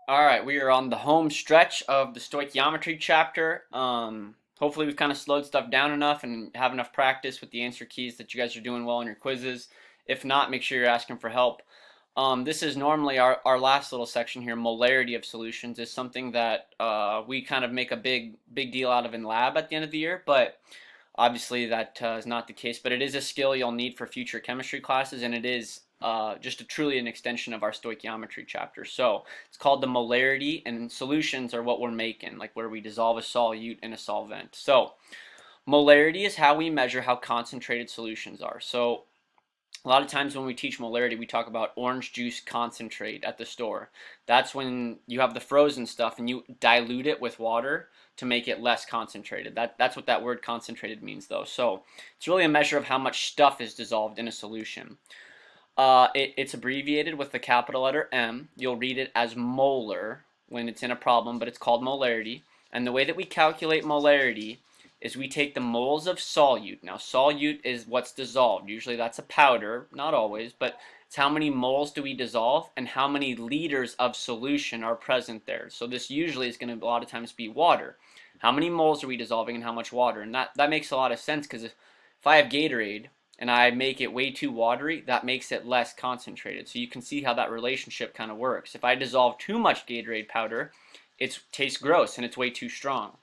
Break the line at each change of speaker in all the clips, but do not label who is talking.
All right, we are on the home stretch of the stoichiometry chapter. Hopefully, we've kind of slowed stuff down enough and have enough practice with the answer keys that you guys are doing well in your quizzes. If not, make sure you're asking for help. This is normally our last little section here. Molarity of solutions is something that we kind of make a big deal out of in lab at the end of the year, but obviously that is not the case. But it is a skill you'll need for future chemistry classes, and it is just truly an extension of our stoichiometry chapter. So it's called the molarity, and solutions are what we're making, like where we dissolve a solute in a solvent. So molarity is how we measure how concentrated solutions are. So a lot of times when we teach molarity, we talk about orange juice concentrate at the store. That's when you have the frozen stuff and you dilute it with water to make it less concentrated. That's what that word concentrated means, though. So it's really a measure of how much stuff is dissolved in a solution. It's abbreviated with the capital letter M. You'll read it as molar when it's in a problem, but it's called molarity. And the way that we calculate molarity is we take the moles of solute. Now, solute is what's dissolved. Usually that's a powder, not always, but it's how many moles do we dissolve and how many liters of solution are present there. So this usually is going to a lot of times be water. How many moles are we dissolving and how much water? And that makes a lot of sense because if I have Gatorade and I make it way too watery, that makes it less concentrated. So you can see how that relationship kind of works. If I dissolve too much Gatorade powder, it tastes gross and it's way too strong.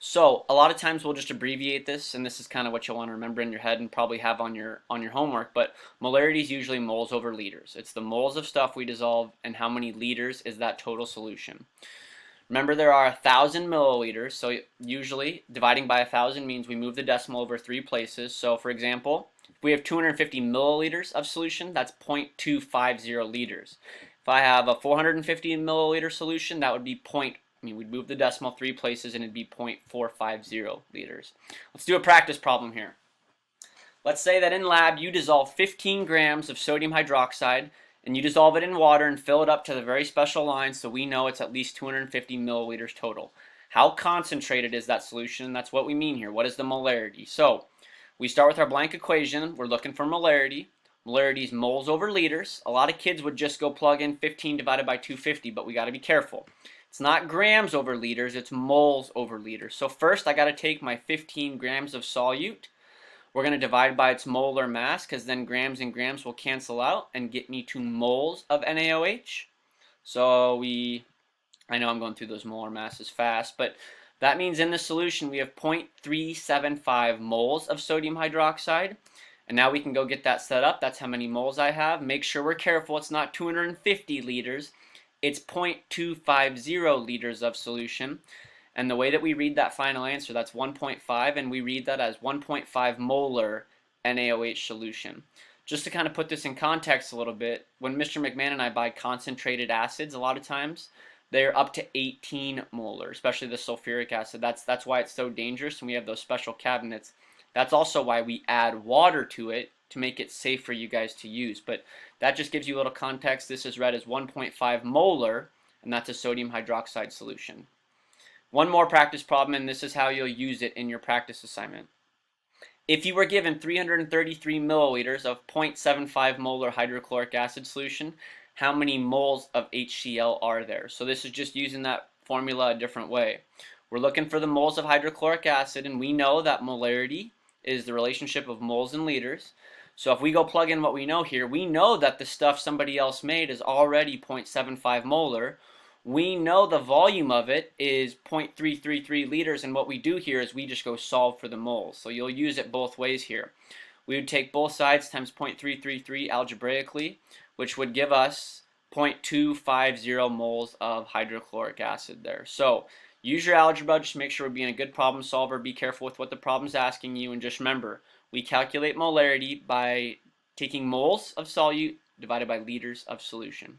So a lot of times we'll just abbreviate this, and this is kind of what you'll want to remember in your head and probably have on your homework. But molarity is usually moles over liters. It's the moles of stuff we dissolve and how many liters is that total solution. Remember, there are 1,000 milliliters, so usually dividing by 1,000 means we move the decimal over 3 places. So for example, if we have 250 milliliters of solution, that's 0.250 liters. If I have a 450 milliliter solution, that would be we'd move the decimal 3 places and it'd be 0.450 liters. Let's do a practice problem here. Let's say that in lab you dissolve 15 grams of sodium hydroxide and you dissolve it in water and fill it up to the very special line so we know it's at least 250 milliliters total. How concentrated is that solution? That's what we mean here. What is the molarity? So we start with our blank equation. We're looking for molarity. Molarity is moles over liters. A lot of kids would just go plug in 15 divided by 250, but we got to be careful. It's not grams over liters, it's moles over liters. So first I got to take my 15 grams of solute. We're going to divide by its molar mass because then grams and grams will cancel out and get me to moles of NaOH. So I know I'm going through those molar masses fast, but that means in the solution we have 0.375 moles of sodium hydroxide. And now we can go get that set up. That's how many moles I have. Make sure we're careful. It's not 250 liters. It's 0.250 liters of solution. And the way that we read that final answer, that's 1.5, and we read that as 1.5 molar NaOH solution. Just to kind of put this in context a little bit, when Mr. McMahon and I buy concentrated acids, a lot of times, they're up to 18 molar, especially the sulfuric acid. That's why it's so dangerous, and we have those special cabinets. That's also why we add water to it to make it safe for you guys to use. But that just gives you a little context. This is read as 1.5 molar, and that's a sodium hydroxide solution. One more practice problem, and this is how you'll use it in your practice assignment. If you were given 333 milliliters of 0.75 molar hydrochloric acid solution, how many moles of HCl are there? So this is just using that formula a different way. We're looking for the moles of hydrochloric acid, and we know that molarity is the relationship of moles and liters. So if we go plug in what we know here, we know that the stuff somebody else made is already 0.75 molar. We know the volume of it is 0.333 liters, and what we do here is we just go solve for the moles. So you'll use it both ways here. We would take both sides times 0.333 algebraically, which would give us 0.250 moles of hydrochloric acid there. So use your algebra, just make sure we're being a good problem solver, be careful with what the problem's asking you, and just remember, we calculate molarity by taking moles of solute divided by liters of solution.